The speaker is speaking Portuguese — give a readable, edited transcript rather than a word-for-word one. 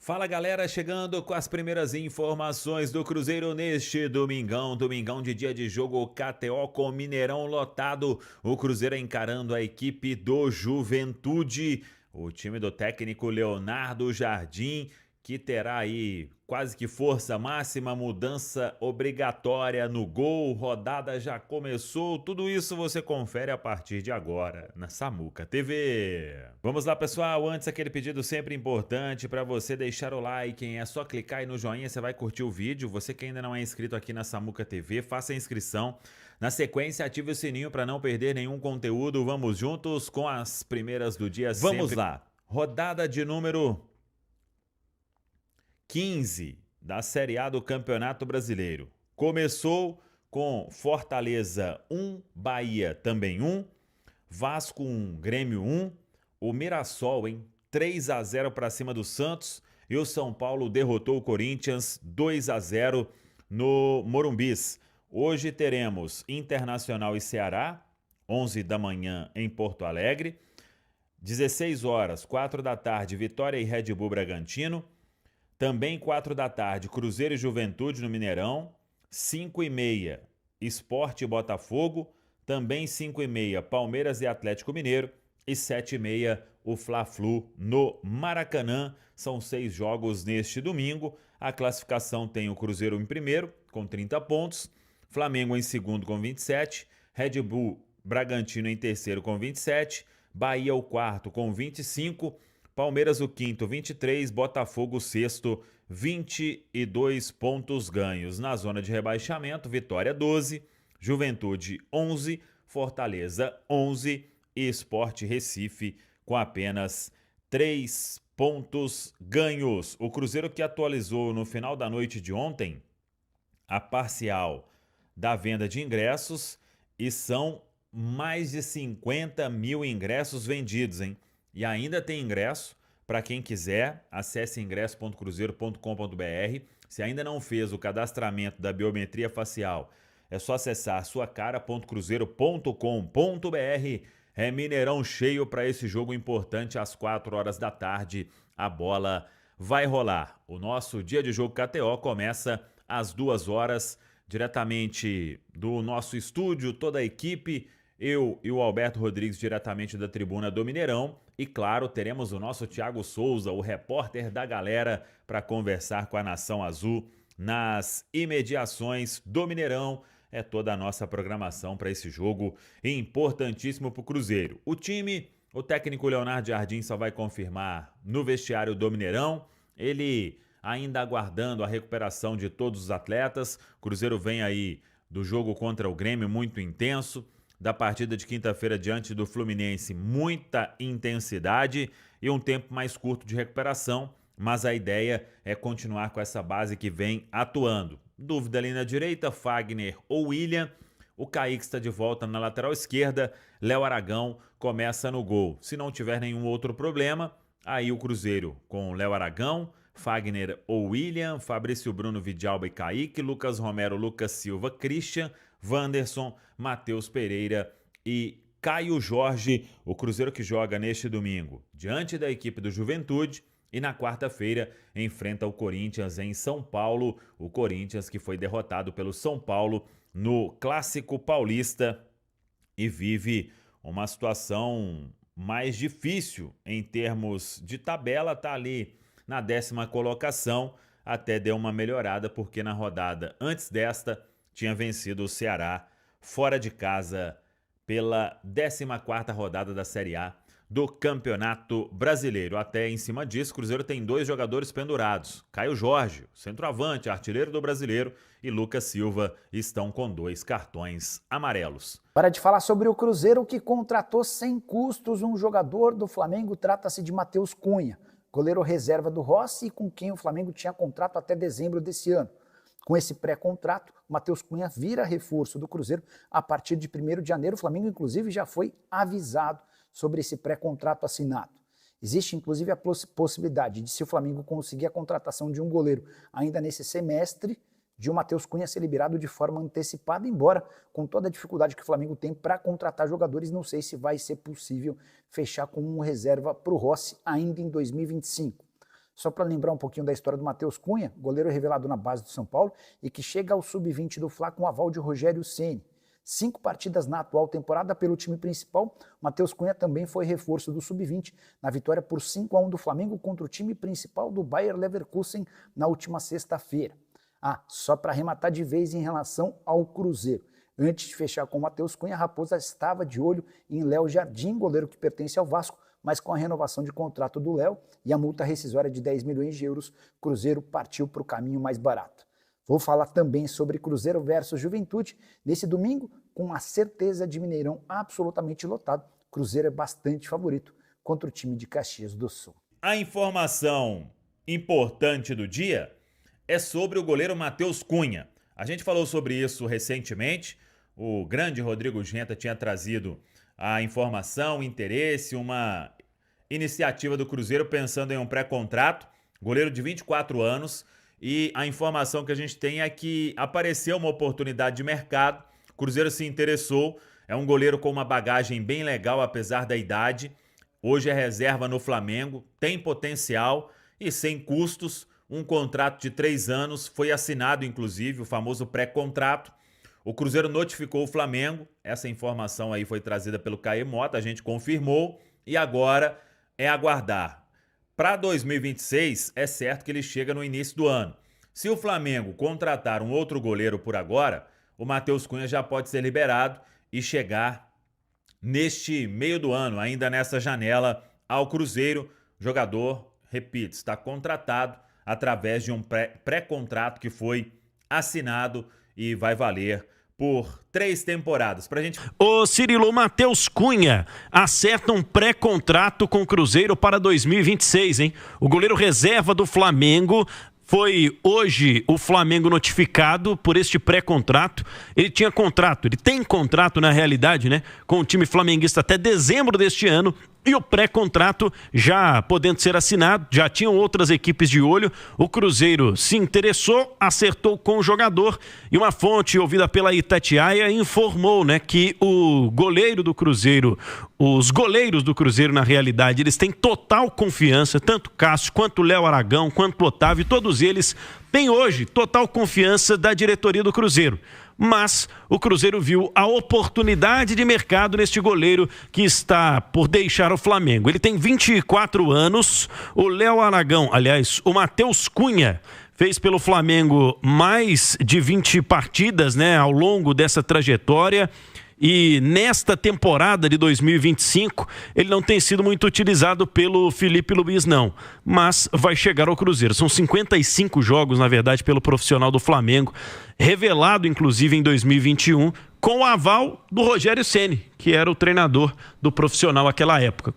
Fala galera, chegando com as primeiras informações do Cruzeiro neste domingão de dia de jogo KTO com Mineirão lotado, o Cruzeiro encarando a equipe do Juventude, o time do técnico Leonardo Jardim, que terá aí quase que força máxima, mudança obrigatória no gol, rodada já começou, tudo isso você confere a partir de agora na Samuca TV. Vamos lá pessoal, antes aquele pedido sempre importante para você deixar o like, hein? É só clicar aí no joinha, você vai curtir o vídeo, você que ainda não é inscrito aqui na Samuca TV, faça a inscrição. Na sequência, ative o sininho para não perder nenhum conteúdo, vamos juntos com as primeiras do dia sempre. Vamos lá, rodada de número 15 da Série A do Campeonato Brasileiro. Começou com Fortaleza 1, Bahia também 1, Vasco 1, Grêmio 1, o Mirassol, 3-0 para cima do Santos e o São Paulo derrotou o Corinthians 2-0 no Morumbis. Hoje teremos Internacional e Ceará, 11 da manhã em Porto Alegre, 16 horas, 4 da tarde, Vitória e Red Bull Bragantino. Também 4 da tarde, Cruzeiro e Juventude no Mineirão. 5h30, Sport e Botafogo. Também 5h30, Palmeiras e Atlético Mineiro. E 7h30, o Fla-Flu no Maracanã. São 6 jogos neste domingo. A classificação tem o Cruzeiro em primeiro, com 30 pontos. Flamengo em segundo, com 27. Red Bull Bragantino em terceiro, com 27. Bahia o quarto, com 25. Palmeiras o quinto, 23, Botafogo o sexto, 22 pontos ganhos. Na zona de rebaixamento, Vitória 12, Juventude 11, Fortaleza 11 e Sport Recife com apenas 3 pontos ganhos. O Cruzeiro que atualizou no final da noite de ontem a parcial da venda de ingressos e são mais de 50 mil ingressos vendidos, hein? E ainda tem ingresso para quem quiser, acesse ingresso.cruzeiro.com.br. Se ainda não fez o cadastramento da biometria facial, é só acessar suacara.cruzeiro.com.br. É Mineirão cheio para esse jogo importante às 4 horas da tarde. A bola vai rolar. O nosso dia de jogo KTO começa às 2 horas, diretamente do nosso estúdio, toda a equipe. Eu e o Alberto Rodrigues diretamente da tribuna do Mineirão. E claro, teremos o nosso Thiago Souza, o repórter da galera, para conversar com a Nação Azul nas imediações do Mineirão. É toda a nossa programação para esse jogo importantíssimo para o Cruzeiro. O time, o técnico Leonardo Jardim só vai confirmar no vestiário do Mineirão. Ele ainda aguardando a recuperação de todos os atletas. O Cruzeiro vem aí do jogo contra o Grêmio muito intenso, da partida de quinta-feira diante do Fluminense, muita intensidade e um tempo mais curto de recuperação, mas a ideia é continuar com essa base que vem atuando. Dúvida ali na direita, Fagner ou William. O Kaique está de volta na lateral esquerda, Léo Aragão começa no gol. Se não tiver nenhum outro problema, aí o Cruzeiro com Léo Aragão, Fagner ou William, Fabrício Bruno, Vidalba e Kaique, Lucas Romero, Lucas Silva, Christian, Wanderson, Matheus Pereira e Caio Jorge. O Cruzeiro que joga neste domingo diante da equipe do Juventude e na quarta-feira enfrenta o Corinthians em São Paulo. O Corinthians que foi derrotado pelo São Paulo no Clássico Paulista e vive uma situação mais difícil em termos de tabela, tá ali na 10ª colocação, até deu uma melhorada porque na rodada antes desta tinha vencido o Ceará fora de casa pela 14ª rodada da Série A do Campeonato Brasileiro. Até em cima disso, o Cruzeiro tem 2 jogadores pendurados. Caio Jorge, centroavante, artilheiro do Brasileiro, e Lucas Silva estão com 2 cartões amarelos. Para de falar sobre o Cruzeiro que contratou sem custos um jogador do Flamengo, trata-se de Matheus Cunha, goleiro reserva do Rossi e com quem o Flamengo tinha contrato até dezembro desse ano. Com esse pré-contrato, Matheus Cunha vira reforço do Cruzeiro a partir de 1º de janeiro. O Flamengo, inclusive, já foi avisado sobre esse pré-contrato assinado. Existe, inclusive, a possibilidade de, se o Flamengo conseguir a contratação de um goleiro ainda nesse semestre, de o Matheus Cunha ser liberado de forma antecipada, embora com toda a dificuldade que o Flamengo tem para contratar jogadores, não sei se vai ser possível fechar com um reserva para o Rossi ainda em 2025. Só para lembrar um pouquinho da história do Matheus Cunha, goleiro revelado na base do São Paulo e que chega ao sub-20 do Fla com o aval de Rogério Ceni. 5 partidas na atual temporada pelo time principal, Matheus Cunha também foi reforço do sub-20 na vitória por 5-1 do Flamengo contra o time principal do Bayer Leverkusen na última sexta-feira. Só para arrematar de vez em relação ao Cruzeiro. Antes de fechar com o Matheus Cunha, a Raposa estava de olho em Léo Jardim, goleiro que pertence ao Vasco, mas com a renovação de contrato do Léo e a multa rescisória de 10 milhões de euros, Cruzeiro partiu para o caminho mais barato. Vou falar também sobre Cruzeiro versus Juventude. Nesse domingo, com a certeza de Mineirão absolutamente lotado, Cruzeiro é bastante favorito contra o time de Caxias do Sul. A informação importante do dia é sobre o goleiro Matheus Cunha. A gente falou sobre isso recentemente. O grande Rodrigo Genta tinha trazido a informação, o interesse, uma iniciativa do Cruzeiro pensando em um pré-contrato. Goleiro de 24 anos. E a informação que a gente tem é que apareceu uma oportunidade de mercado, o Cruzeiro se interessou, é um goleiro com uma bagagem bem legal apesar da idade, hoje é reserva no Flamengo, tem potencial e sem custos, um contrato de 3 anos, foi assinado inclusive o famoso pré-contrato, o Cruzeiro notificou o Flamengo, essa informação aí foi trazida pelo Caê Mota, a gente confirmou e agora é aguardar. Para 2026, é certo que ele chega no início do ano. Se o Flamengo contratar um outro goleiro por agora, o Matheus Cunha já pode ser liberado e chegar neste meio do ano, ainda nessa janela, ao Cruzeiro. O jogador, repito, está contratado através de um pré-contrato que foi assinado e vai valer por 3 temporadas. Ô Cirilo, Matheus Cunha acerta um pré-contrato com o Cruzeiro para 2026, hein? O goleiro reserva do Flamengo. Foi hoje o Flamengo notificado por este pré-contrato. Ele tem contrato na realidade, né? Com o time flamenguista até dezembro deste ano. E o pré-contrato já podendo ser assinado, já tinham outras equipes de olho. O Cruzeiro se interessou, acertou com o jogador e uma fonte ouvida pela Itatiaia informou, né, que o goleiro do Cruzeiro, os goleiros do Cruzeiro na realidade, eles têm total confiança, tanto Cássio quanto Léo Aragão, quanto Otávio, todos eles têm hoje total confiança da diretoria do Cruzeiro. Mas o Cruzeiro viu a oportunidade de mercado neste goleiro que está por deixar o Flamengo. Ele tem 24 anos, o Léo Aragão, aliás, o Matheus Cunha, fez pelo Flamengo mais de 20 partidas, né, ao longo dessa trajetória. E nesta temporada de 2025, ele não tem sido muito utilizado pelo Felipe Luiz, não. Mas vai chegar ao Cruzeiro. São 55 jogos, na verdade, pelo profissional do Flamengo. Revelado, inclusive, em 2021, com o aval do Rogério Ceni, que era o treinador do profissional naquela época.